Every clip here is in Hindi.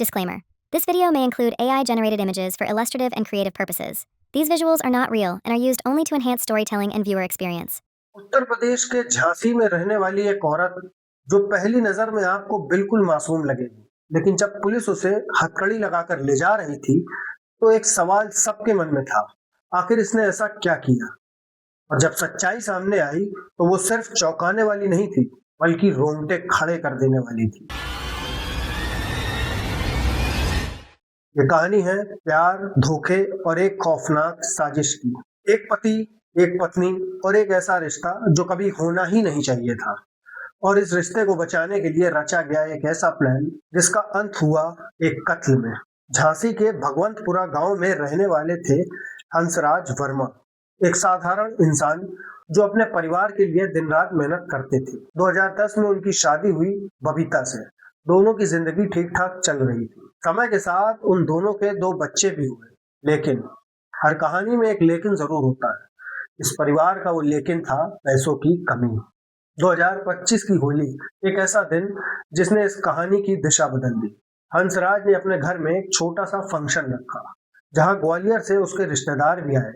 Disclaimer. This video may include AI-generated images for illustrative and creative purposes. These visuals are not real and are used only to enhance storytelling and viewer experience. Uttar Pradesh के झांसी में रहने वाली एक औरत जो पहली नजर में आपको बिल्कुल मासूम लगेगी, लेकिन जब पुलिस उसे हथकड़ी लगाकर ले जा रही थी तो एक सवाल सबके मन में था, आखिर इसने ऐसा क्या किया। और जब सच्चाई सामने आई तो वो सिर्फ चौंकाने वाली नहीं थी, बल्कि रोंगटे खड़े कर देने वाली थी। ये कहानी है प्यार, धोखे और एक खौफनाक साजिश की। एक पति, एक पत्नी और एक ऐसा रिश्ता जो कभी होना ही नहीं चाहिए था, और इस रिश्ते को बचाने के लिए रचा गया एक ऐसा प्लान जिसका अंत हुआ एक कत्ल में। झांसी के भगवंतपुरा गांव में रहने वाले थे हंसराज वर्मा, एक साधारण इंसान जो अपने परिवार के लिए दिन रात मेहनत करते थे। 2010 में उनकी शादी हुई बबीता से। दोनों की जिंदगी ठीक ठाक चल रही थी। समय के साथ उन दोनों के 2 बच्चे भी हुए, लेकिन हर कहानी में एक लेकिन जरूर होता है। इस परिवार का वो लेकिन था पैसों की कमी। 2025 की होली एक ऐसा दिन जिसने इस कहानी की दिशा बदल दी। हंसराज ने अपने घर में एक छोटा सा फंक्शन रखा, जहां ग्वालियर से उसके रिश्तेदार भी आए।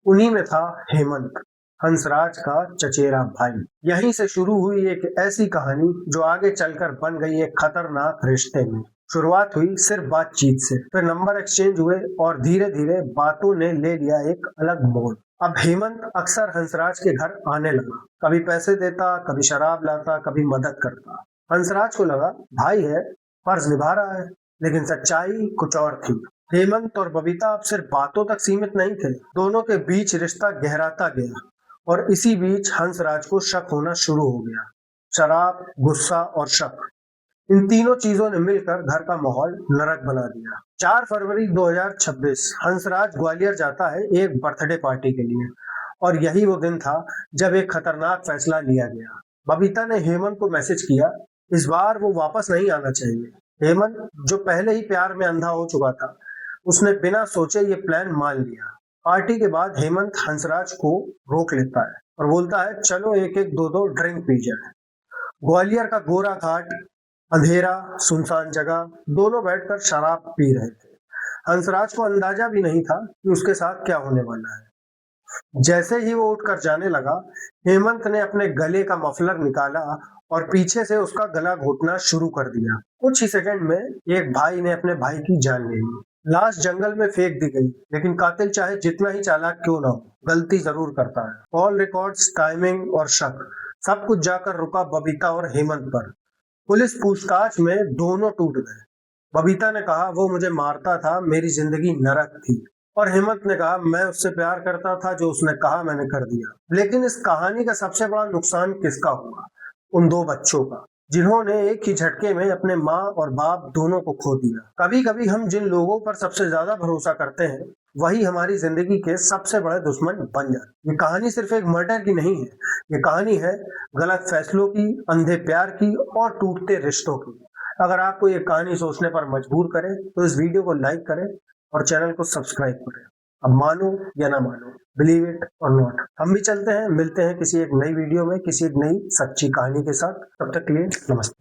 उन्हीं में था हेमंत, हंसराज का चचेरा भाई। यहीं से शुरू हुई एक ऐसी कहानी जो आगे चलकर बन गई एक खतरनाक रिश्ते में। शुरुआत हुई सिर्फ बातचीत से, फिर नंबर एक्सचेंज हुए और धीरे धीरे बातों ने ले लिया एक अलग मोड़। अब हेमंत अक्सर हंसराज के घर आने लगा। कभी पैसे देता, कभी शराब लाता, कभी मदद करता। हंसराज को लगा भाई है, फर्ज निभा रहा है, लेकिन सच्चाई कुछ और थी। हेमंत और बबीता अब सिर्फ बातों तक सीमित नहीं थे, दोनों के बीच रिश्ता गहराता गया। और इसी बीच हंसराज को शक होना शुरू हो गया। शराब, गुस्सा और शक, इन तीनों चीजों ने मिलकर घर का माहौल नरक बना दिया। 4 फरवरी 2026 हंसराज ग्वालियर जाता है एक बर्थडे पार्टी के लिए, और यही वो दिन था जब एक खतरनाक फैसला लिया गया। बबीता ने हेमंत को मैसेज किया, इस बार वो वापस नहीं आना चाहिए। हेमंत, जो पहले ही प्यार में अंधा हो चुका था, उसने बिना सोचे ये प्लान मान लिया। पार्टी के बाद हेमंत हंसराज को रोक लेता है और बोलता है चलो एक एक 2-2 ड्रिंक पी जाए। ग्वालियर का गोरा घाट, अंधेरा, सुनसान जगह, दोनों बैठकर शराब पी रहे थे। हंसराज को अंदाजा भी नहीं था कि उसके साथ क्या होने वाला है। जैसे ही वो उठकर जाने लगा, हेमंत ने अपने गले का मफलर निकाला और पीछे से उसका गला घोटना शुरू कर दिया। कुछ ही सेकंड में एक भाई ने अपने भाई की जान ले ली। लाश जंगल में फेंक दी गई, लेकिन कातिल चाहे जितना ही चालाक क्यों ना हो, गलती जरूर करता है। कॉल रिकॉर्ड्स, टाइमिंग और शक, सब कुछ जाकर रुका बबीता और हेमंत पर। पुलिस पूछताछ में दोनों टूट गए। बबीता ने कहा वो मुझे मारता था, मेरी जिंदगी नरक थी। और हेमंत ने कहा मैं उससे प्यार करता था, जो उसने कहा मैंने कर दिया। लेकिन इस कहानी का सबसे बड़ा नुकसान किसका हुआ? उन 2 बच्चों का, जिन्होंने एक ही झटके में अपने माँ और बाप दोनों को खो दिया। कभी कभी हम जिन लोगों पर सबसे ज्यादा भरोसा करते हैं, वही हमारी जिंदगी के सबसे बड़े दुश्मन बन जाते। ये कहानी सिर्फ एक मर्डर की नहीं है, ये कहानी है गलत फैसलों की, अंधे प्यार की और टूटते रिश्तों की। अगर आपको ये कहानी सोचने पर मजबूर करे तो इस वीडियो को लाइक करें और चैनल को सब्सक्राइब करें। अब मानो या ना मानो, बिलीव इट और नॉट, हम भी चलते हैं, मिलते हैं किसी एक नई वीडियो में, किसी एक नई सच्ची कहानी के साथ। तब तक के लिए नमस्ते।